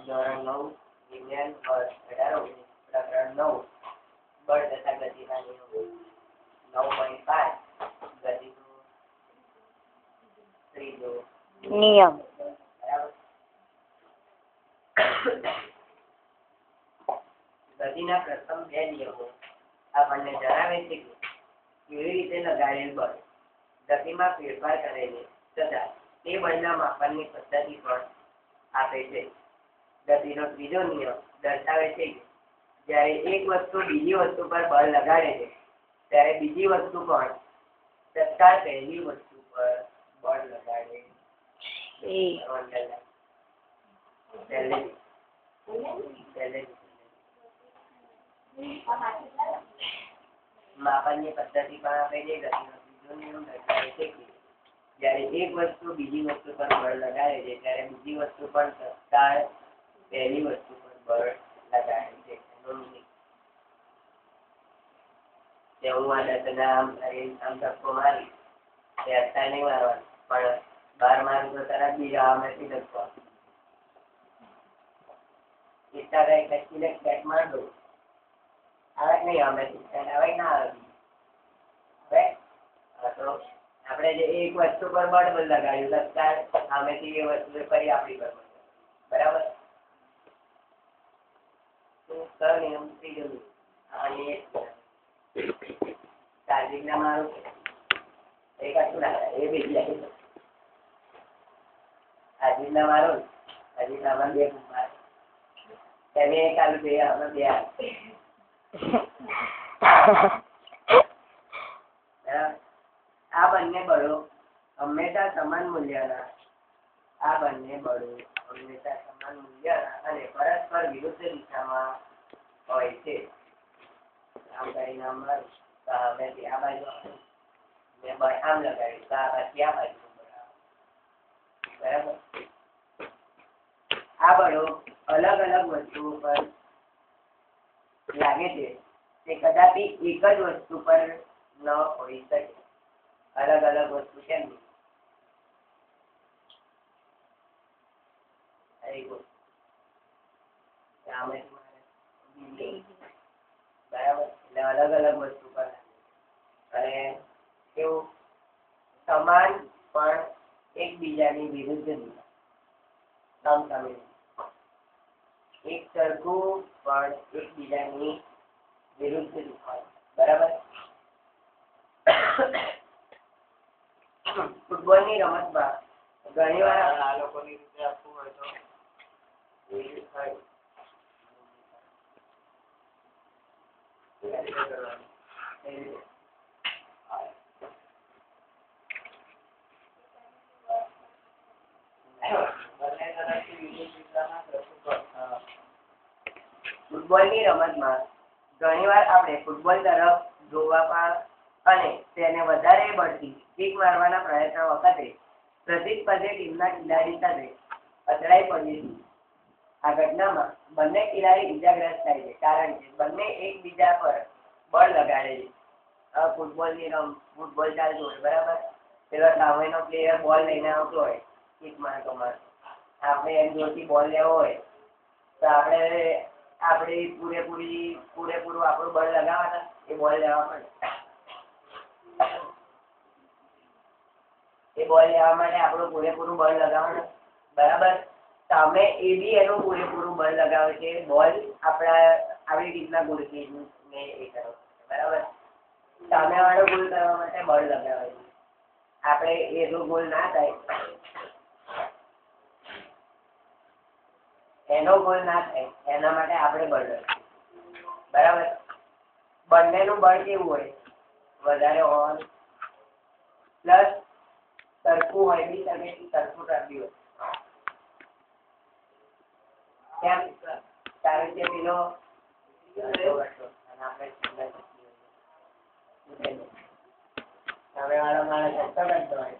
ધોરણ 9 વિજ્ઞાન વર્ષ 18 પ્રકરણ 9 બળ તથા ગતિના નિયમો 9.5 ગતિનો ત્રીજો નિયમ ગતિના પ્રથમ બે નિયમો આપણને જણાવે છે કે કેવી રીતે લગાડેલ બળ ગતિમાં ફેરફાર કરેલી તથા તે બળના માપનની પદ્ધતિ પણ આપે છે. ગતિનો ત્રીજો નિયમ દર્શાવે છે કે જ્યારે એક વસ્તુ બીજી વસ્તુ પર બળ લગાડે છે ત્યારે બીજી વસ્તુ પણ તત્કાળ પહેલી વસ્તુ પર બળ લગાડે માપનની પદ્ધતિ પણ આપે છે. ગતિનો ત્રીજો નિયમ દર્શાવે છે કે જ્યારે એક વસ્તુ બીજી વસ્તુ પર બળ લગાડે છે ત્યારે બીજી વસ્તુ પણ તત્કાળ પહેલી વસ્તુ પર બળ લગાડે છે. હું આ દત્તના આમ ધક્કો મારી તે અત્યારે નહીં મારવાનું, પણ 12 મારું તો તરત બીજા આમેથી ધક્કો માર દઉં. આવે નહીં આમેથી આવે ના આવે. તો આપણે જે એક વસ્તુ પર બળ લગાડ્યું તત્કાળ સામેથી એ વસ્તુ ફરી આપણી પર બરાબર. નિયમ ત્રીજો ચાર્જિંગ ના મારું એ કશું ના થાય એ બીજી ચાર્જિંગ ના મારું હજી સામાન બે એને ચાલુ થઈ અમે બે આ બંને બળો હંમેશા સમાન મૂલ્યના અને પરસ્પર વિરુદ્ધ દિશામાં હોય છે. આમ કરીને આમ મારું સામેથી આ બાજુ મેં બળ આમ લગાડ્યું તો આ બાજુ બરાબર. આ બળો અલગ અલગ વસ્તુઓ પર લાગે છે તે કદાપી એક જ વસ્તુ પર ન હોઈ શકે. અલગ અલગ વસ્તુ કેમ બરાબર. એટલે અલગ અલગ વસ્તુ પર અને કેવું સમાન પણ એકબીજાની વિરુદ્ધ દિશા એક સરખું પણ એકબીજાની વિરુદ્ધ દિશા બરાબર. ફૂટબોલની રમતમાં ઘણી વાર આ લોકોની રીતે આપવું હોય તો ફૂટબોલની રમતમાં ઘણીવાર આપણે ફૂટબોલ તરફ જોવા અને તેને વધારે બળથી કિક મારવાના પ્રયત્ન વખતે પ્રતિસ્પર્ધી ટીમના ખેલાડી સાથે અથડાઈ પડીએ છીએ. આ ઘટનામાં બંને ખેલાડી ઇજાગ્રસ્ત થાય છે કારણ કે બંને એકબીજા પર બળ લગાડે છે. ફૂટબોલ ચાલતું હોય બરાબર. પેલો સામેનો પ્લેયર બોલ લઈને આવતો હોય કિક મારતો આપણે એમ જોરથી બોલ લેવો હોય તો આપણે પૂરેપૂરું આપણું બળ લગાવવાના એ બોલ લેવા પડે. એ બોલ લેવા માટે આપણું પૂરેપૂરું બળ લગાવવાનું બરાબર. સામે એ બી એનું પૂરેપૂરું બળ લગાવે છે બોલ આપણા આવી રીતના ગોળથી ને એ કરો બરાબર. સામે વાળો ગોલ કરવા માટે બળ લગાવે છે. આપણે એનો ગોલ ના થાય એનો ગોલ ના થાય એના માટે આપણે બળ બરાબર. બંનેનું બળ કેવું હોય વધારે હોવાનું પ્લસ સરખું હોય બી શકે સરખું કરતી હોય. કેમ? કારણ કે પેલો સામે વાળો માણસ સસ્તો કરતો હોય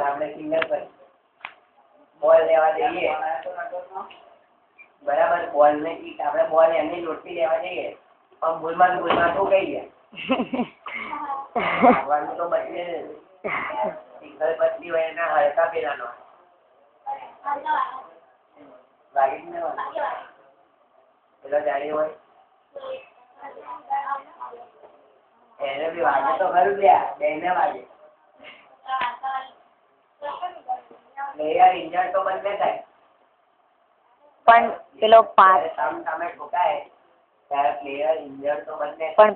આપણે સિંગલ પર બોલ લેવા જઈએ બરાબર. બોલ ને આપણે બોલ એમની લોટથી લેવા જઈએ પણ ભૂલમાં શું કહી ગયા તો બચે સિંગલ પત્ની હોય એના હલકા પેલાનો ભાગી જ ના પેલો જાડી હોય એને બી વાગે તો ખરું લ્યા, બેને વાગે. પ્લેયર ઇન્જર્ડ તો બંને થાય. પણ પેલો સામે ઠોકાય ત્યારે પ્લેયર ઇન્જર્ડ તો બંને. પણ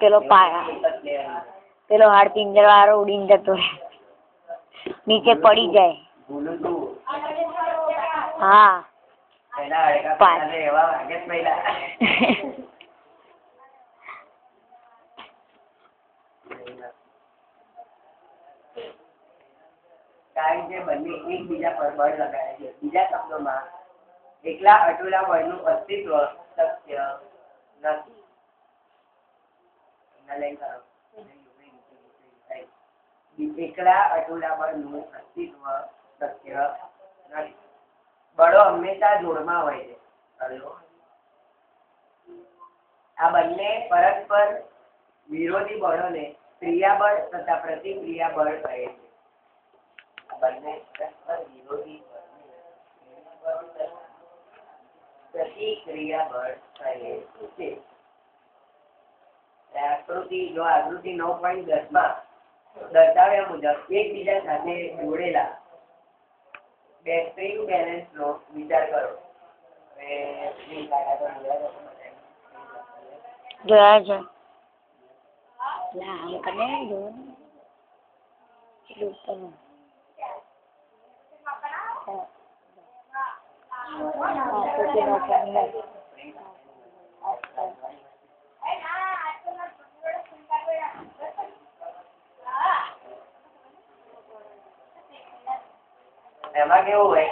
પેલો હાડ પિંજર વાળો ઉડીને જતો રહે, નીચે પડી જાય. ભૂલું તું હા એના હડકા એવા વાગે જ પહેલા. કારણ કે બંને એકબીજા પર બળ લગાડે છે. બીજા શબ્દોમાં એકલા અટુલા બળનું અસ્તિત્વ શક્ય નથી. એકલા અટુલા બળનું અસ્તિત્વ શક્ય નથી. બળો હંમેશા જોડમાં હોય છે. આ બંને પરસ્પર વિરોધી બળોને ક્રિયાબળ તથા પ્રતિક્રિયા બળ કહે છે. બંને પરસ્પર વિરોધી પ્રતિક્રિયા બળ કહે છે. આકૃતિ 9.10 માં દર્શાવ્યા મુજબ એકબીજા સાથે જોડેલા બે સ્પ્રિંગ બેલેન્સ નો વિચાર કરો. જોયા છે. આમ કને જો એમાં કેવું હોય,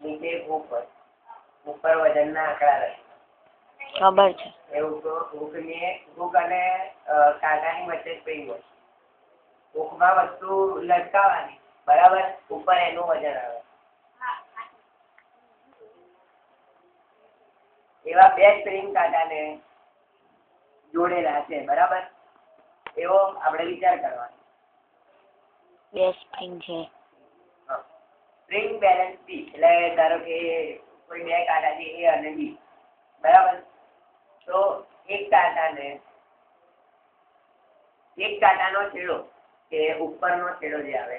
નીચે ઉપર વજન ના આંકડા રહે. ખબર છે. એવું તો હૂક અને કાંટાની વચ્ચે સ્પ્રિંગ હોય. હૂકમાં વસ્તુ લટકાવવાની, બરાબર, ઉપર એનું વજન આવે. એવા બે સ્પ્રિંગ કાંટાને જોડેલા છે, બરાબર, એવો આપણે વિચાર કરવાનો. બે સ્પ્રિંગ છે. સ્પ્રિંગ બેલેન્સ બી એટલે ધારો કે કોઈ બે કાંટા છે, એ અને બી, બરાબર. તો એક કાંટાનો છેડો કે ઉપરનો છેડો જે આવે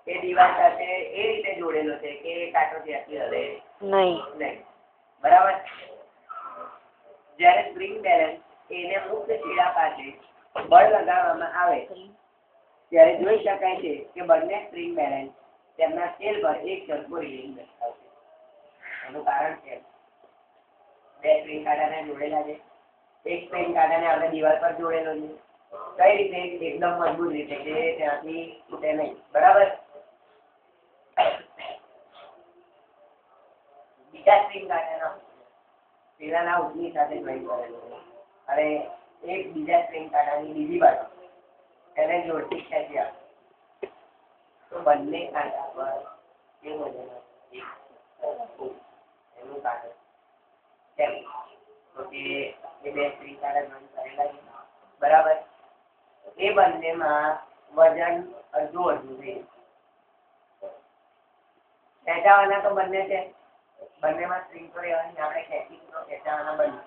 એ દિવાલ સાથે એ રીતે જોડેલો છે કે કાંટો ત્યાંથી હલે નહીં, બરાબર. જ્યારે સ્પ્રિંગ બેલેન્સ એને મુક્ત છેડા પાસે બળ લગાવવામાં આવે ત્યારે જોઈ શકાય છે કે બંને સ્પ્રિંગ બેલેન્સ તેમના સ્કેલ પર એક સરખું રીડિંગ દર્શાવશે. એનું કારણ છે બે સ્પ્રિંગ કાંટાને જોડેલા છે. એક સ્પ્રિંગ કાંટાને આપણે દિવાલ પર જોડેલો છે. કઈ રીતે? એકદમ મજબૂત રીતે કે ત્યાંથી તૂટે નહીં, બરાબર. બીજા સ્પ્રિંગ કાંટાના પેલાના ઉઠની સાથે જોઈન કરેલો છે અને એક બીજા સ્પ્રિંગ કાંટાની બીજી બાજુ એને જોડતી ખેંચી આપે તો બંને કાંટા પર એ વજન એનું કારણ કેમ તો કે એ બે સ્પ્રિંગ કાંટા જોઈન કરેલા છે, બરાબર. એ બંનેમાં વજન અડધું છે. ખેંચાવાના તો બંને છે, બંનેમાં સ્પ્રિંગ તો રહેવાની, આપણે ખેંચી તો ખેંચાવાના બંને.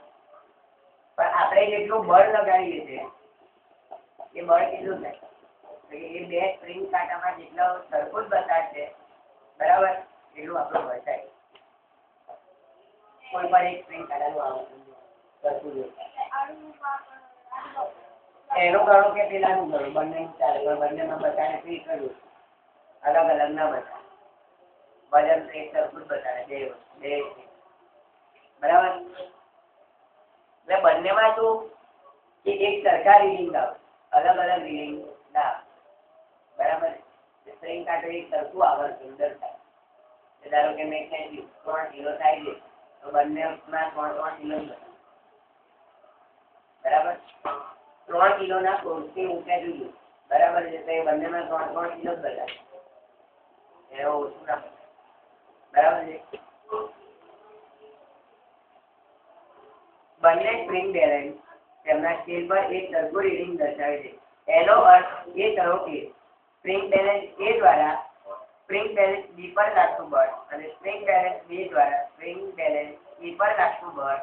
પણ આપણે જેટલું બળ લગાડીએ છીએ એ બળ કેટલું થાય? એ બે સ્પ્રિંગ કાંટામાં જેટલો સરખું જ બતાવશે, બરાબર, એટલું આપણું બળ થાય. કોઈ પણ એક સ્પ્રિંગ કાંટાનું આવર્તન સરખું એનું ગણો કે પેલાનું ગણો, બંનેનું ચાલે, પણ બંનેમાં બતાવે ફ્રી કર્યું અલગ અલગ ના બતાવે. વજન એક સરખું જ બતાવે બે, બરાબર. એટલે બંનેમાં શું કે એક સરખા રીડિંગ આવે, અલગ અલગ રીડિંગ ના, બરાબર. સ્પ્રિંગ કાંટો એક સરખું આવર્તન દર્શાવે. ધારો કે મેં ખેંચ્યું 3 કિલો થાય છે તો બંનેમાં 3 કિલો બરાબર. 3 કિલોના ફોર્સથી ઊંચે જોયું, બરાબર છે, તો એ બંનેમાં 3 કિલો જ બતાવે, એનો ઓછું ના બતાવે, બરાબર છે. બંને સ્પ્રિંગ બેલેન્સ તેમના સ્કેલ પર એક સરખું રીડિંગ દર્શાવે છે. એનો અર્થ એ થયો કે સ્પ્રિંગ બેલેન્સ A દ્વારા સ્પ્રિંગ બેલેન્સ B પર લાગતું બળ અને સ્પ્રિંગ બેલેન્સ B દ્વારા સ્પ્રિંગ બેલેન્સ બળ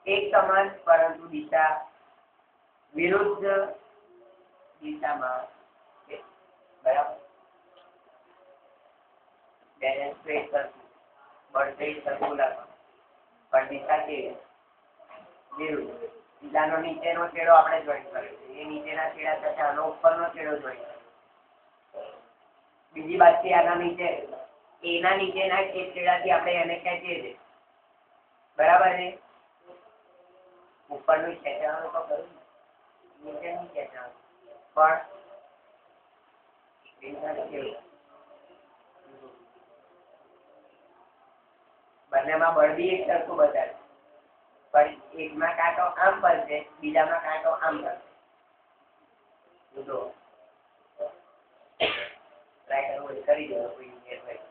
એક સમાન પરંતુ દિશા વિરુદ્ધ દિશામાં છે. બરાબર. બેલેન્સ સ્ટ્રેટ સરખું બળ સ્ટ્રેટ સરખું લાગવાનું પણ દિશા કેવી વિરુદ્ધ. દિશાનો નીચેનો છેડો આપણે જોઈન્ટ કર્યો છે એ નીચેના છેડા સાથે આનો ઉપરનો છેડો જોઈન્ટ કર્યો. બીજી બાજુથી આના નીચે એના નીચેના એક છેડાથી આપણે એને ખેંચીએ છીએ. બરાબર છે. ઉપરનું ખેંચવાનું તો કરું નીચેનું ખેંચવાનું પણ બંનેમાં બળ બી એક સરખું બતાવે પણ એકમાં કાંટો આમ ફરશે બીજામાં કાંટો આમ ફરશે. ટ્રાય કરવું હોય કરી દેવો કોઈ નિયર હોય.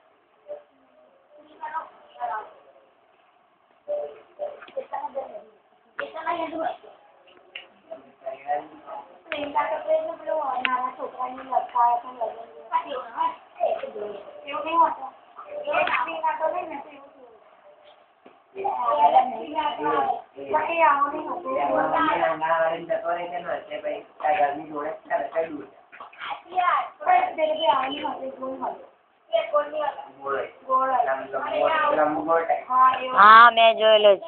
હા મેં જોયેલો છે.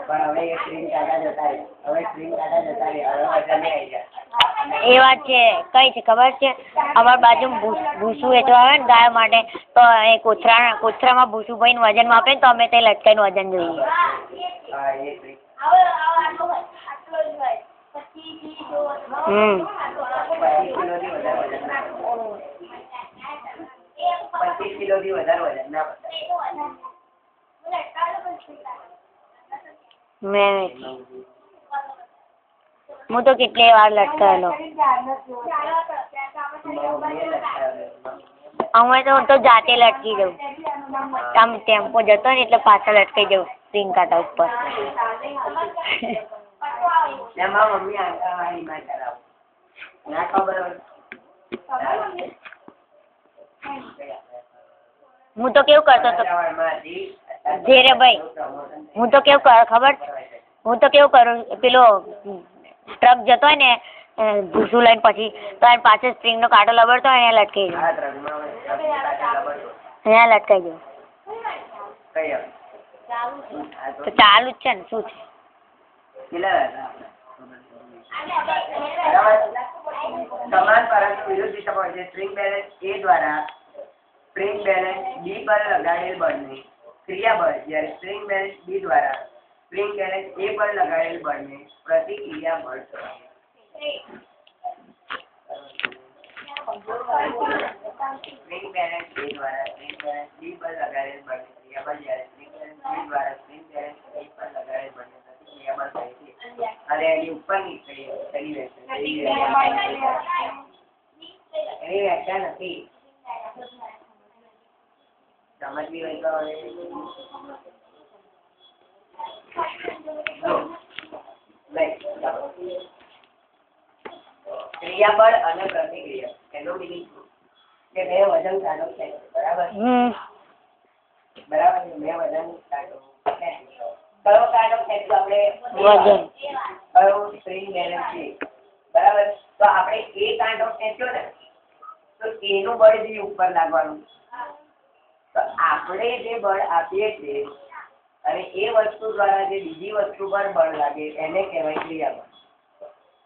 પણ હવે એ સ્ક્રીન કાઢા જતા રહે હવે સ્ક્રીન કાઢા જતા રહે હવે વજન આવી જાય. એ વાત છે. કઈ છે ખબર છે અમારી બાજુ ભૂસું વેચવા આવે ને ગાયો માટે તો એ કોથરામાં ભૂસું ભરીને વજન માપે ને તો અમે તે લટકાઈને વજન જોઈએ. હા એ સ્ક્રીન હમ 25 કિલોથી વધારે વજન ના પકડાય. હું તો કેટલી વાર લટકાયેલો. અમે તો જાતે લટકી જવું. આમ ટેમ્પો જતો ને એટલે પાછળ લટકાઈ જવું સ્પ્રિંગ કાંટા ઉપર. એમાં મમ્મી આંકાવાળી માં કરાવું ના ખબર હોય. હું તો કેવું કરતો હતો ધીરેભાઈ હું તો કેવું ખબર હું તો કેવું કરું પેલો ટ્રક જતો હોય ને ભૂસું લઈને પછી તો એને પાછળ સ્પ્રિંગનો કાંટો લબડતો હોય એને લટકાઈ જાય. અહીંયા લટકાઈ જાય તો ચાલુ જ છે ને શું છે. સમાન પરંતુ વિરુદ્ધ દિશામાં હોય છે. સ્પ્રિંગ બેલેન્સ એ દ્વારા સ્પ્રિંગ બેલેન્સ બી પર લગાડેલ બળને ક્રિયાબળ જ્યારે સ્પ્રિંગ બેલેન્સ બી દ્વારા સ્પ્રિંગ બેલેન્સ એ પર લગાડેલ બળને પ્રતિક્રિયા બળ કહેવાય. સ્પ્રિંગ બેલેન્સ એ દ્વારા સ્પ્રિંગ બેલેન્સ બી પર લગાડેલ બળને ક્રિયાબળ જ્યારે સ્પ્રિંગ બેલેન્સ બી દ્વારા સ્પ્રિંગ બેલેન્સ એ પર લગાડેલ બળને પ્રતિક્રિયાબળ કહે છે. અને એની ઉપરની એની વ્યાખ્યા નથી સમજવી હોય તો ક્રિયાબળ અને પ્રતિક્રિયા એનો મિનિંગ કે મેં વજન કાઢો છે બરાબર બરાબર મેં વજન કાઢો કયો કાઢો ખેંચો આપણે વજન કયો સ્પ્રિંગ બેલેન્સ છે બરાબર તો આપણે એ કાંટો ખેંચ્યો ને તો એનું બળ જે ઉપર લાગવાનું તો આપણે જે બળ આપીએ છીએ અને એ વસ્તુ દ્વારા જે બીજી વસ્તુ પર બળ લાગે એને કહેવાય ક્રિયાબળ.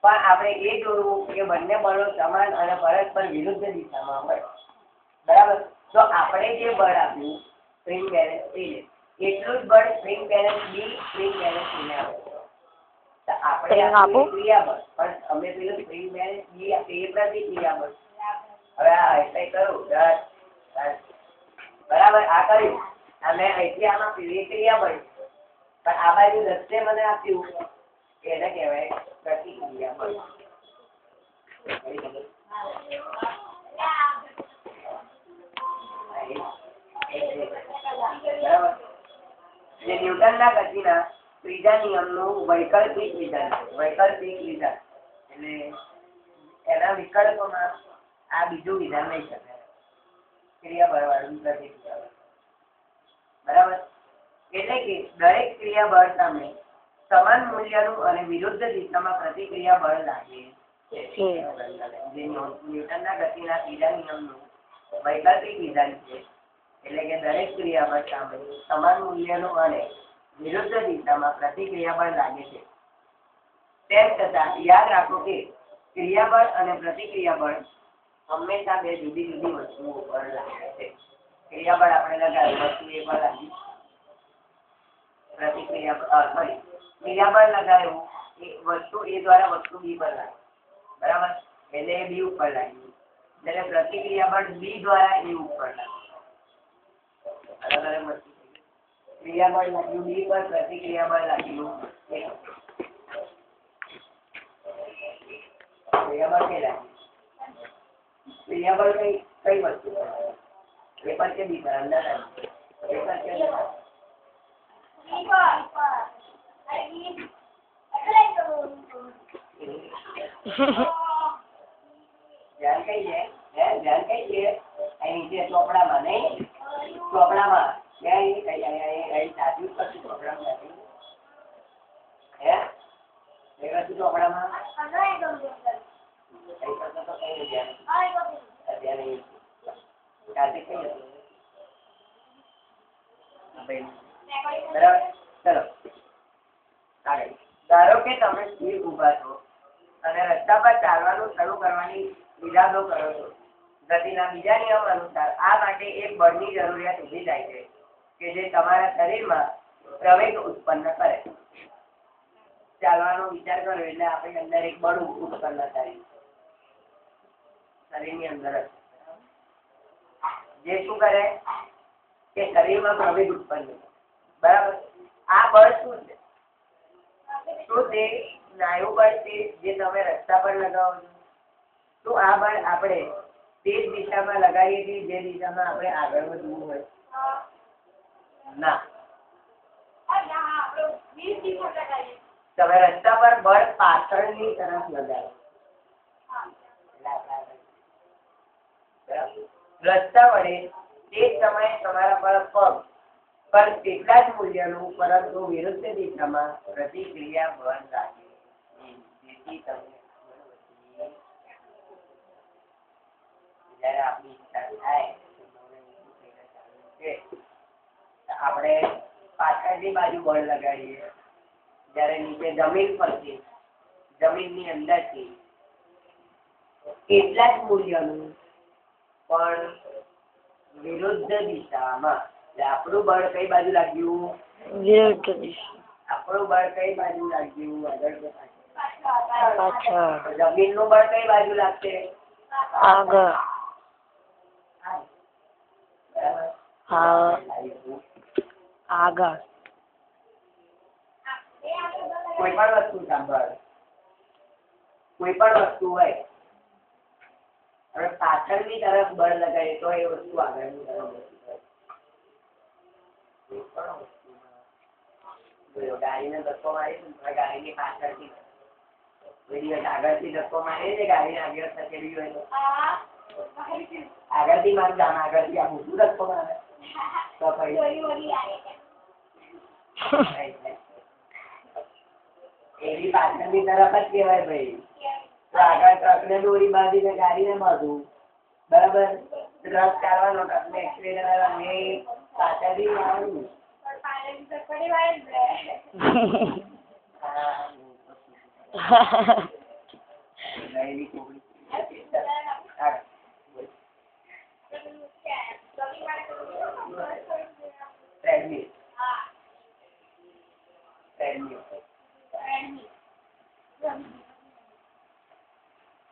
પણ આપણે એ જોયું કે બંને બળો સમાન અને પરસ્પર વિરુદ્ધ દિશામાં હોય બરાબર તો આપણે જે બળ આપ્યું સ્પ્રિંગ બેલેન્સ એટલું જ બળ સ્પ્રિંગ બેલેન્સ બી સ્પ્રિંગ બેલેન્સ ને આપે તો આપણે આપ્યું ક્રિયાબળ પણ અમે પેલું સ્પ્રિંગ બેલેન્સ બી આપીએ એ પ્રતિક્રિયાબળ. હવે આ એપ્લાય કરું બરાબર આ કર્યું અને અહીંથી આમાં પીવી ક્રિયાબળ પણ આ બાજુ દસે મને આપ્યું એને કહેવાય પ્રતિક્રિયાબળ. જે ન્યૂટનના ગતિના ત્રીજા નિયમનું વૈકલ્પિક વિધાન એટલે એના વિકલ્પમાં આ બીજું વિધાન નહીં શકે ક્રિયાબળ વાળું પ્રતિક્રિયાબળ. એટલે કે દરેક ક્રિયા બળ સામે સમાન મૂલ્યનું અને વિરુદ્ધ દિશામાં પ્રતિક્રિયા બળ લાગે છે. જે ન્યૂટનના ગતિના ત્રીજા નિયમનું વૈકલ્પિક વિધાન છે. એટલે કે દરેક ક્રિયા બળ સામે સમાન મૂલ્યનું અને વિરુદ્ધ દિશામાં પ્રતિક્રિયા બળ લાગે છે. તેમ છતાં યાદ રાખો કે ક્રિયાબળ અને પ્રતિક્રિયા બળ હંમેશા બે જુદી જુદી વસ્તુઓ પર લાગે છે. ક્રિયાબળ આપણે લગાવ્યું વસ્તુ એ પર લાગી, ક્રિયાબળ લગાવ્યું એ વસ્તુ એ દ્વારા વસ્તુ બી પર લાગે, બરાબર? એટલે એ બી ઉપર લાગ્યું. એટલે પ્રતિક્રિયાબળ બી દ્વારા એ ઉપર લાગે. અલગ અલગ વસ્તુ ક્રિયાબળ લાગ્યું બી પર, પ્રતિક્રિયાબળ લાગ્યું એ. ક્રિયાબળ કઈ લાગે? ક્રિયાબળ કઈ વસ્તુ એ પર કે બી પર? અંદર એ પર કે ધ્યાન કઈ છે? ધ્યાન કઈ છે? અહીં નીચે ચોપડામાં નહીં, ચોપડામાં સાચું કશું ચોપડામાં નથી. હે એ વસ્તુ ચોપડામાં બરાબર. ચલો આગળ. ધારો કે તમે સ્થિર ઉભા છો અને રસ્તા પર ચાલવાનું શરૂ કરવાની ઈરાદો કરો છો. ગતિના બીજા નિયમ અનુસાર આ માટે એક બળની જરૂરિયાત ઊભી થાય છે કે જે તમારા શરીરમાં પ્રવેગ ઉત્પન્ન કરે. ચાલવાનો વિચાર કરો એટલે આપણે અંદર એક બળ ઉત્પન્ન થાય શરીરની અંદર, જે શું કરે કે શરીરમાં પ્રવેગ ઉત્પન્ન કરે. બરાબર. આ બળ શું છે? શું તે સ્નાયુ બળ છે જે તમે રસ્તા પર લગાવો છો? શું આ બળ આપણે તે જ દિશામાં લગાવીએ છીએ જે દિશામાં આપણે આગળ વધવું હોય? ના. તમે રસ્તા પર બળ પાછળની તરફ લગાવો. રસ્તા વડે તે સમયે તમારા પર પગ પર તેટલા જ મૂલ્યનું પરંતુ વિરુદ્ધ દિશામાં પ્રતિક્રિયા બળ લાગે. જેથી તમને જયારે આપણી ઈચ્છા થાય આપણે પાછળની બાજુ બળ લગાડીએ, જયારે નીચે જમીન પરથી જમીનની અંદરથી એટલા જ મૂલ્યનું પણ વિરુદ્ધ દિશામાં. આપણું બળ કઈ બાજુ લાગ્યું? વિરુદ્ધ દિશા. આપણું બળ કઈ બાજુ લાગ્યું? આગળ કે પાછળ. જમીનનું બળ કઈ બાજુ લાગશે? આગળ. હા, આગળ. કોઈ પણ વસ્તુ સાંભળ, કોઈ પણ વસ્તુ હોય હવે પાછળની તરફ બળ લગાવીએ તો એ વસ્તુ આગળની તરફ ગાડીને ધક્કો મારી ગાડીની પાછળથી આગળથી ધક્કો મારી ને ગાડીને આગળ થકેલી હોય તો આગળથી મારું જાણ આગળથી આ મોટું ધક્કો મારે તો એવી પાછળની તરફ જ કહેવાય ભાઈ. તો આગળ ટ્રકને દોરી બાંધીને ગાડીને બાંધવું, બરાબર? ટ્રક ચાલવાનો, ટ્રકને એક્સિડન્ટ ને પાછળથી આવવાનું.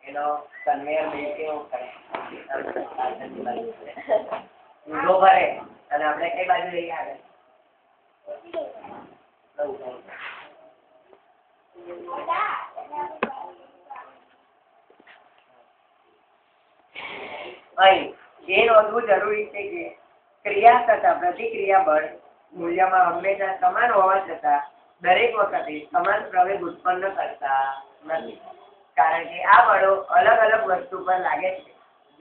એનો કન્વેયર બેલ્ટ કેવો કરે ઊંધો ભરે અને આપણે કઈ બાજુ લઈએ આગળ? અહીં એ નોંધવું જરૂરી છે કે ક્રિયા તથા પ્રતિક્રિયા બળ મૂલ્યમાં હંમેશા સમાન હોવા છતાં દરેક વખતે સમાન પ્રવેગ ઉત્પન્ન કરતા નથી. કારણ કે આ બળો અલગ અલગ વસ્તુ પર લાગે છે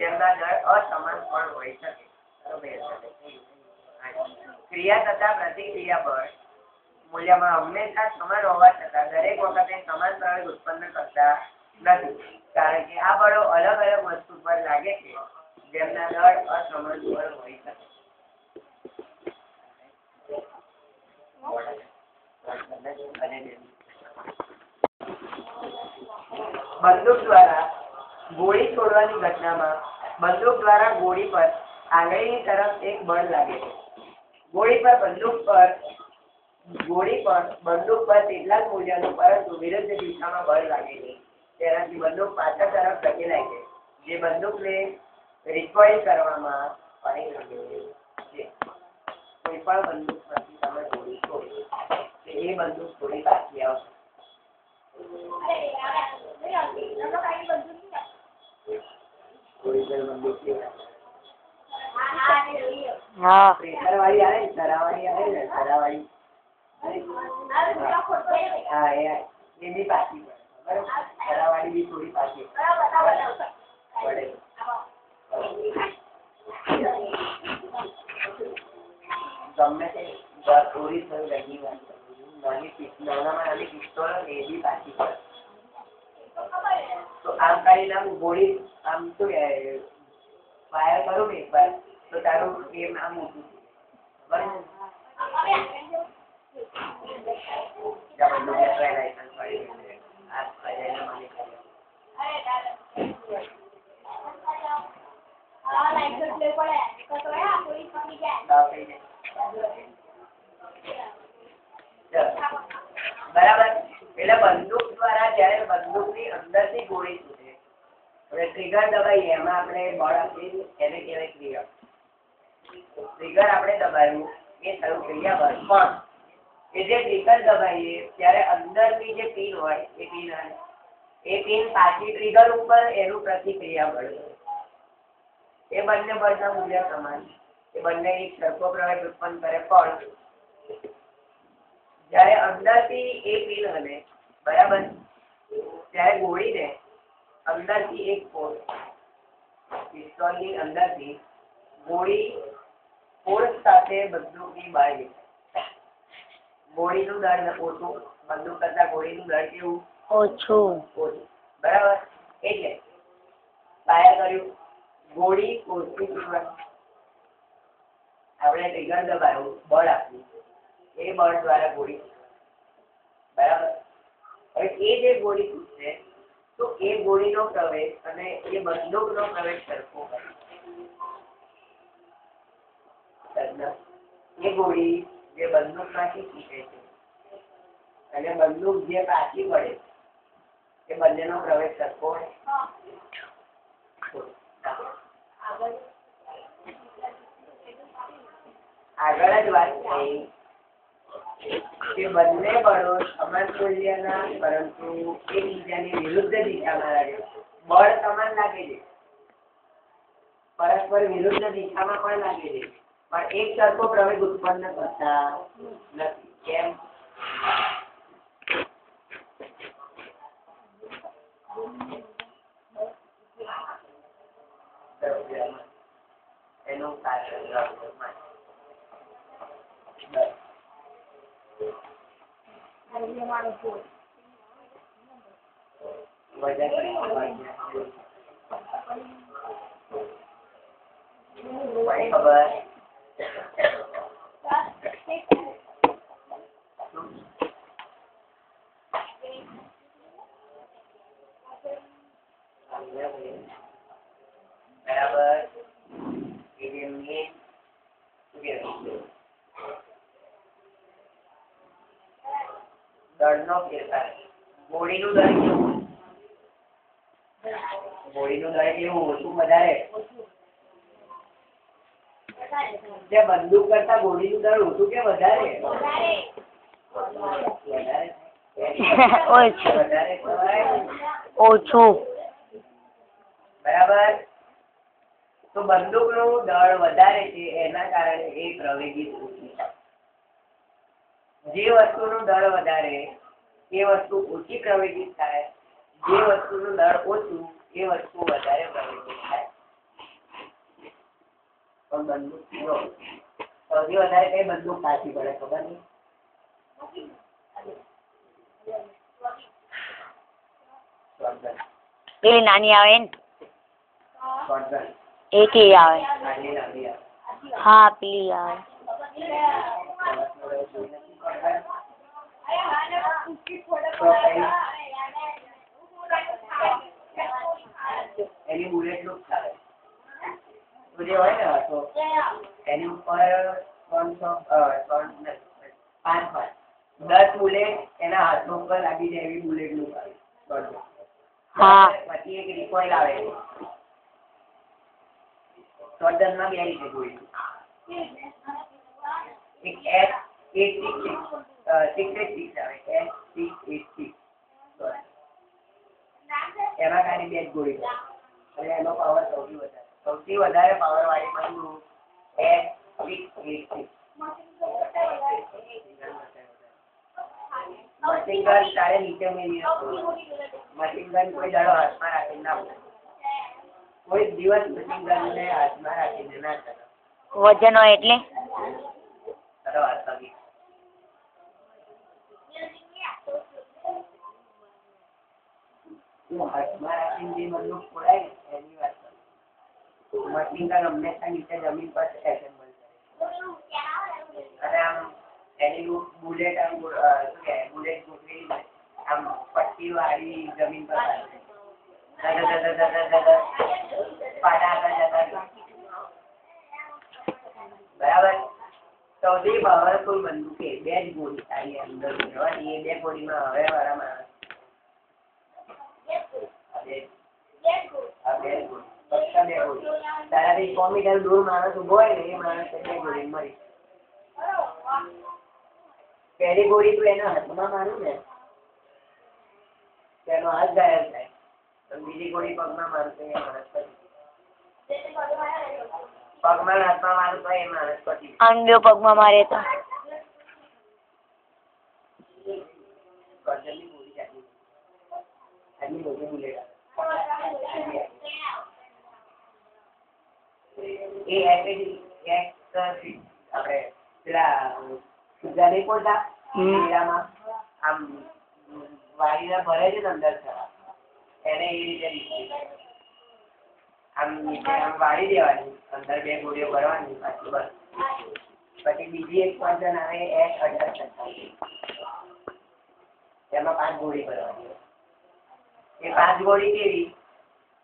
જેમના દળ અસમાન પણ હોઈ શકે. ક્રિયા તથા પ્રતિક્રિયા બળ મૂલ્યમાં હંમેશા સમાન હોવા છતાં દરેક વખતે સમાન પ્રવેગ ઉત્પન્ન કરતા નથી, કારણ કે આ બળો અલગ અલગ વસ્તુ પર લાગે છે, જેમના દળ અસમાન બળ હોઈ શકે. બંદૂક દ્વારા ગોળી છોડવાની ઘટનામાં બંદૂક દ્વારા ગોળી પર આંગળીની તરફ એક બળ લાગે છે. ગોળી પર બંદૂક પર તેટલા જ મૂલ્યનું પરંતુ વિરુદ્ધ દિશામાં બળ લાગે છે. તેનાથી બંદૂક પાછળ તરફ ધકેલાય છે, જે બંદૂકને રિકોઇલ કરવામાં પરિણમે છે. કોઈ પણ બંદૂક પરથી તમે ગોળી છોડો તો એ બંદૂક થોડી પાછી આવશે. હા પ્રેશર વાળી આવે ને, તરાવાળી આવે ને, તરાવાળી હા એ બી પાછી પડે. બરાબર, તરાવાળી બી થોડી પાછી પડે. ગમે તે થોડી થોડી નાનામાં નાની પિસ્તોલ એ બી પાછી પડે. તો આમ કરીને આમ ગોળી આમ શું ફાયર કરું ને એકવાર તો તારું એમ આમ ઊંચું બરાબર. બરાબર, એટલે બંદૂક દ્વારા જયારે બંદૂકની અંદરથી ગોળી છૂટે હવે ટ્રિગર દબાઈએ એમાં આપણે બળ આપીએ એને કહેવાય ક્રિયા. ટ્રિગર આપણે દબાવ્યું એ થયું ક્રિયા બળ. પણ એ જે ટ્રિગર દબાઈએ ત્યારે અંદરની જે પિન હોય એ પિન પાછી ટ્રિગર ઉપર એનું પ્રતિક્રિયા બળ. એ બંને બળના મૂલ્ય સમાન. એ બંને એક સરખો પ્રવેગ ઉત્પન્ન કરે. પણ જયારે અંદરથી એ પિન હલે બરાબર ત્યારે ગોળીને અંદરથી એક પિસ્તોલની અંદરથી ગોળી ફોર્સ સાથે બંદૂકની બહાર નીકળે. ગોળીનું દળ ઓછું, બંદૂક કરતા ગોળીનું દળ કેવું ઓછું. બરાબર, એટલે ફાયર કર્યું, ગોળી ઓછી છોડવાની, આપણે ટ્રિગર દબાવ્યું, બળ આપ્યું, એ બળ દ્વારા ગોળી બરાબર. હવે એ જે ગોળી છૂટશે તો એ ગોળીનો પ્રવેશ અને એ બંદૂકનો પ્રવેશ સરખો કરે. એ ગોળી જે બંદૂકમાંથી છૂટે છે અને બંદૂક જે પાછી પડે એ બંનેનો પ્રવેશ સરખો હોય. આગળ જ વાત થઈ કે બંને બળો સમાન મૂલ્યના પરંતુ એકબીજાની વિરુદ્ધ દિશામાં લાગે. બળ સમાન લાગે છે, પરસ્પર વિરુદ્ધ દિશામાં પણ લાગે છે, પણ એક સરખો પ્રવેગ ઉત્પન્ન કરતા નથી. કેમ? એનું કારણ ખબર બરાબર. દળનો ફેરફાર. ગોળીનું દળ કેવું? ગોળીનું દળ કેવું? ઓછું વધારે? જે બંદૂક કરતા ગોળીનું દળ ઓછું કે વધારે? ઓછું. બરાબર. તો બંદૂકનું દળ વધારે છે એના કારણે એ પ્રવેગી ઓછી છે. જે વસ્તુનું દળ વધારે એ વસ્તુ ઓછી પ્રવેગિત થાય, જે વસ્તુનું દળ ઓછું એ વસ્તુ વધારે પ્રવેગિત થાય. પણ બંદૂક સૌથી વધારે કઈ બંદૂક પાછી પડે ખબર નહીં? શોટગન. પેલી નાની આવે ને શોટગન. એક એ આવે. નાની નાની આવે. હા પેલી આવે. એની બુલેટ લુક ચાલે જે હોય ને તો એની ઉપર 5 હોય 10 બુલેટ એના હાથ ઉપર લાગી જાય એવી બુલેટ લુક આવે. હા પછી એક રિકોઇલ આવે. શોટગન માં 2 રીતે ગોળી. એક S686 આવે. S686 એમાં ખાલી 2 જ ગોળી હોય અને એનો પાવર સૌથી વધારે પાવર વાળી બંદૂક S686. મશીન ગન તારે નીચે મેલી મશીન ગન કોઈ દાડો હાથમાં રાખીને ના બોલે. કોઈ દિવસ મશીન ગન ને હાથમાં રાખીને ના ચાલે. વજન હોય એટલે તારો હાથ લાગી હાથમાં રાખીને જે બંદૂક ફોડાય એની વાત કરું. મશીન ગન હંમેશા નીચે જમીન પર એસેમ્બલ કરે અને આમ એની બુલેટ આમ બુલેટ ગોઠવેલી હોય આમ પટ્ટી વાળી જમીન પર બરાબર. સૌથી પાવરફુલ બંદૂક એ 2 જ ગોળી થાય અંદર જવાની. એ 2 ગોળીમાં હવે વાળામાં તારાથી 100 મીટર દૂર માણસ ઉભો હોય ને એ માણસ 2 ગોળી મરી. પહેલી ગોળી તું એના હાથમાં મારું ને તેનો હાથ ઘાયલ થાય. બીજી ગોળી પગમાં મારું તો એ માણસ પછી પગમાં હાથમાં મારું તો એ માણસ પછી આંડ્યો પગમાં મારે તો કરજણની ગોળી ચાલી આટલી મોટી બુલેટ એ આપણે પેલા સુધા નહીં પડતા મેળામાં આમ વાડીને ભરે છે ને અંદર એને એ રીતે આમ નીચે આમ વાળી દેવાની અંદર 2 ગોળીઓ ભરવાની પાછી બસ. પછી બીજી એક પર્સન આવે S18 એમાં 5 ગોળી ભરવાની. એ 5 ગોળી કેવી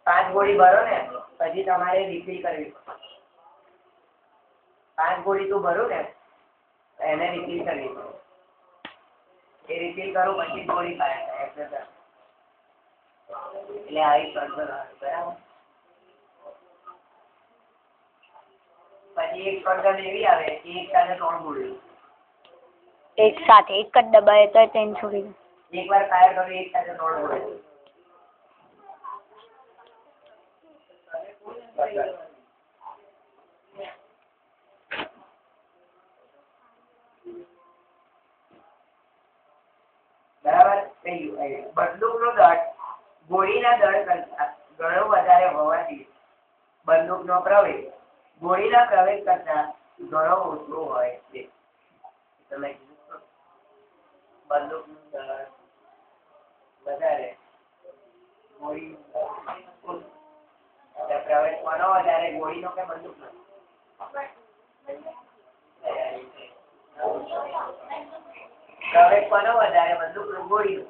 5 ગોળી ભરો ને પછી તમારે રિફિલ કરવી. 5 ગોળી તું ભરું ને એને રિફિલ કરવી પડે. એ રિફિલ કરું પછી ગોળી ફાયર થાય એટલે આવી કંટ્રોલ આવે. બરાબર. પછી એક કંટ્રોલ એવી આવે કે એક સાથે 3 ગોળી એક સાથે એક જ દબાએ તો તેને છોડી એકવાર ફાયર કરો એક સાથે 3 ગોળી. બરાબર. બંદૂકનો દળ ગોળીના દળ કરતા ઘણો વધારે હોવાથી બંદૂકનો પ્રવેગ ગોળીના પ્રવેગ કરતા ઘણો ઓછો હોય છે. તમે બંદૂકનું દળ વધારે ગોળીનું પ્રવેગ કોનો વધારે ગોળીનો કે બંદૂકનો? પ્રવેગ કોનો વધારે બંદૂકનો ગોળીનો?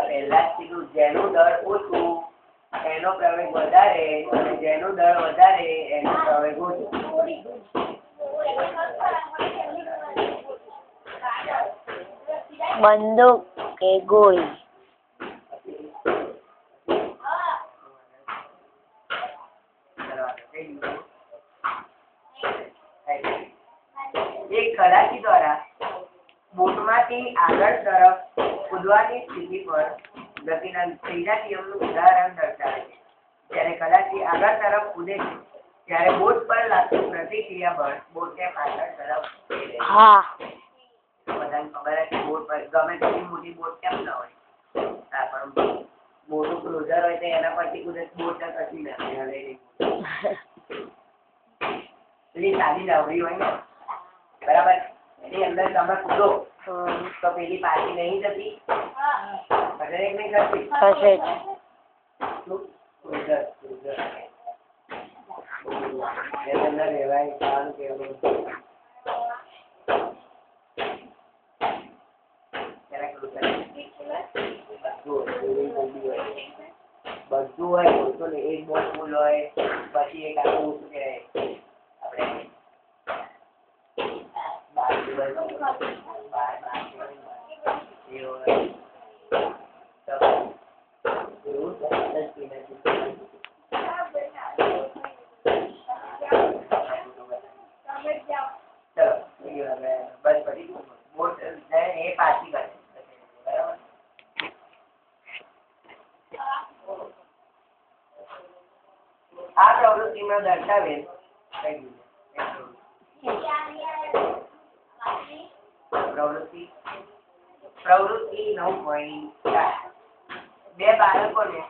પહેલા જ કીધું જેનું દળ ઓછું એનો પ્રવેગ વધારે અને જેનું દળ વધારે એનો પ્રવેગ ઓછો. બંદૂક કે ગોળી એક ખલાસી દ્વારા બોટમાંથી આગળ તરફ કૂદવાની સ્થિતિ પર ગતિના ત્રીજા નિયમનું ઉદાહરણ દર્શાવે છે. જ્યારે ખલાસી આગળ તરફ કૂદે છે ત્યારે બોટ પર લાગતું પ્રતિક્રિયા બળ બોટને પાછળ તરફ ફેરવે છે. હા બધાને ખબર છે બોટ પર ગમે તેટલી મોટી બોટ કેમ ના હોય હા પણ મોટું ક્લોઝર હોય તો એના પરથી કુદરત બોટ કશું ના પેલી સાદી નવરી હોય ને બરાબર એની અંદર તમે કૂદો તો પેલી પાછી નહીં જતી ખસે નહીં કરતી ખસે અંદર રહેવાય સારું કેવું બધું હોય તો એક બોલ ફૂલ હોય પછી એક આખું શું કહેવાય એ પાછી કરે બરાબર આ પ્રવૃત્તિમાં દર્શાવેલ પ્રવૃત્તિ 9.4 બે બાળકોને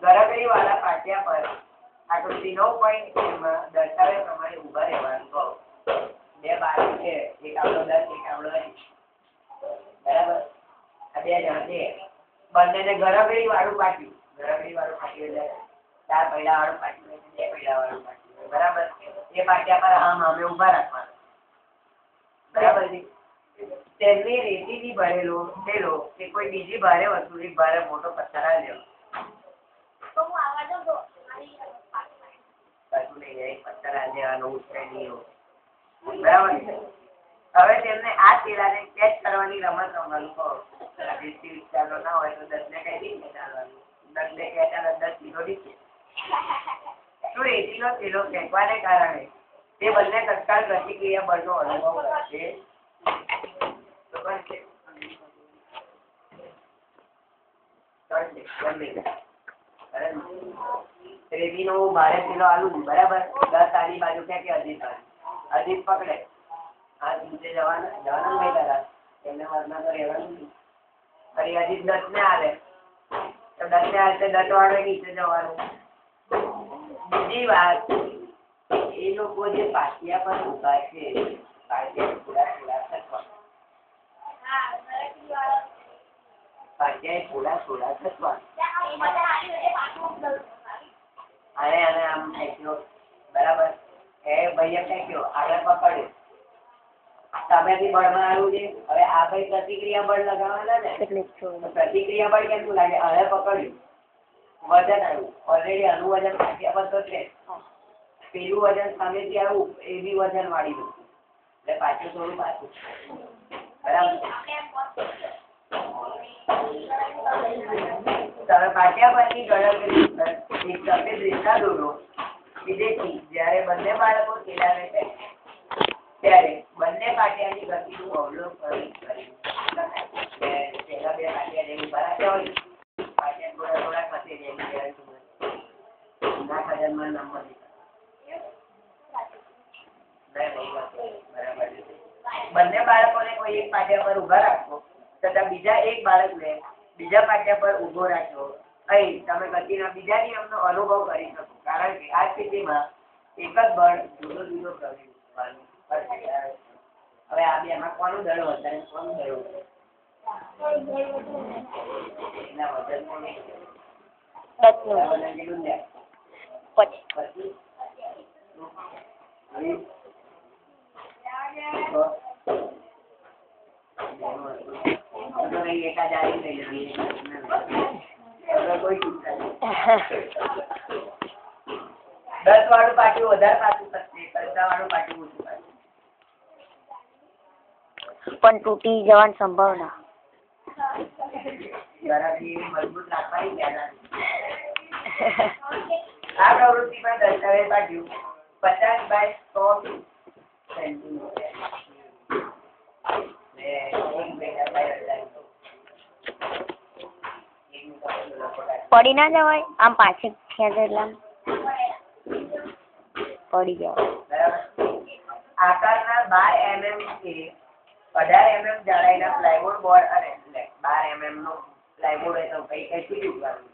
ગરગડી વાળા પાટિયા પર આકૃતિ 9.3 માં દર્શાવ્યા પ્રમાણે ઉભા રહેવાનું કહો. બે બાળક છે એક આવડો 10 એક આવડો 20 બરાબર આ બે જણ છે બંનેને ગરગડી વાળું પાટિયું એટલે 4 પૈડા વાળું પાટિયું 2 પૈડા વાળું પાટિયું બરાબર એ પાટિયા પર આમ અમે ઉભા રાખવાના બરાબર છે. તેમની રેતીથી ભરેલો થેલો કે કોઈ બીજી ભારે વસ્તુ એક ભારે મોટો પથ્થર આવ્યો પથ્થર આવ્યો બરાબર છે. હવે તેમને આ થેલાને કેચ કરવાની રમત રમવાનું કહો. દેશી વિસ્તારનો ના હોય તો 10 ને કઈ રીતે ચાલવાનું 10 ને કહેતા 10 કિલો નીચે શું રેતીનો થેલો ફેંકવાને કારણે તે બંને તત્કાળ પ્રતિક્રિયા બળનો અનુભવ કરશે રેતીનો ભારે થેલો આલું બરાબર 10 આની બાજુ ફેંકે અજીત પકડે આ નીચે જવાનું નહીં તારા એમને મરના તો રહેવાનું નહીં ફરી અજીત 10 ને આવે તો 10 ને આવે 10 વાળો નીચે જવાનું. બીજી વાત એ લોકો જે પાટિયા પર ઉભા છે પાટિયા થોડા થવા અને આમ ફેંક્યો બરાબર એ ભાઈએ ફેંક્યો આગળ પકડ્યો સામેથી બળમાં આવ્યું છે. હવે આ ભાઈ પ્રતિક્રિયા બળ લગાવવાના ને પ્રતિક્રિયા બળ કેમ લાગે હવે પકડ્યું વજન આવ્યું ઓલરેડી આનું વજન પાટિયા પર તો છે પેલું વજન સામેથી આવ્યું એ બી વજન વાળી દઉં એટલે પાછું થોડું પાછું બરાબર. તમે પાટિયા પરની ગણતરી એક સફેદ રેખા દોરો કે જેથી જ્યારે બંને બાળકો થેલાને ફેંકે ત્યારે બંને પાટિયાની ગતિનું અવલોકન કરી પહેલા બે પાટિયા જેવું ઉભા રાખ્યા હોય પાટિયા થોડા ખસે ના ખજાનમાં નંબર બરાબર. બંને બાળકોને કોઈ એક પાટિયા પર ઉભા રાખો તથા બીજા એક બાળકને બીજા પાટિયા પર ઉભો રાખ્યો. અહીં તમે ગતિના બીજા નિયમનો અનુભવ કરી શકો કારણ કે આ સ્થિતિમાં એક જ બળ જુદો જુદો પ્રવેશવાનું કરશે. હવે આ બેમાં કોનું દળ વધારે કોનું દળ વધારે એના વજન કોને કેટલું લે પછી કોઈ 10 વાળું પાટિયું વધારે પાછું થશે 15 વાળું પાટિયું ઓછું થશે પણ તૂટી જવાની સંભાવના મજબૂત રાખવાની ધ્યાન આ પ્રવૃત્તિમાં દર્શાવેલ પાટિયું 50 બાય 100 સેન્ટીમીટર પડી ના જવાય આમ પાછી ખેંચે એટલે પડી જવાય. આકારના 12 mm કે 18 mm જાડાઈના પ્લાયવુડ બોર્ડ અને 12 mm નો પ્લાયવુડ હોય તો કઈ કઈ શું ઉગાડવું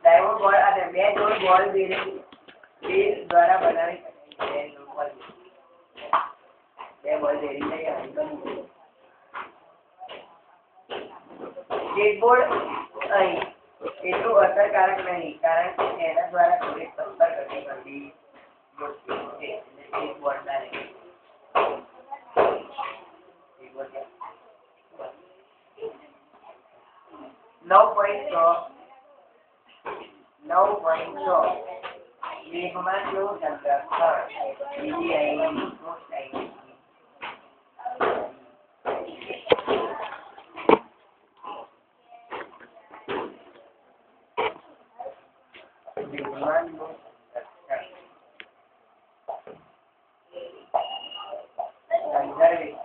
પ્લાયવુડ બોર્ડ અને 2 જોડ બોલ બેરિંગ દ્વારા બનાવી શકાય છે. 2 બોલ બેરિંગ સ્કેટબોર્ડ અહીં એટલું અસરકારક નહીં કારણ કે તેના દ્વારા થોડી સંપર્ક ગતિ કરવી મુશ્કેલ છે. સ્કેટબોર્ડના નહીં 9.6 વેગમાં કેવું સંરક્ષણ બીજી અહીં વિમાનનું સંદર્ભિત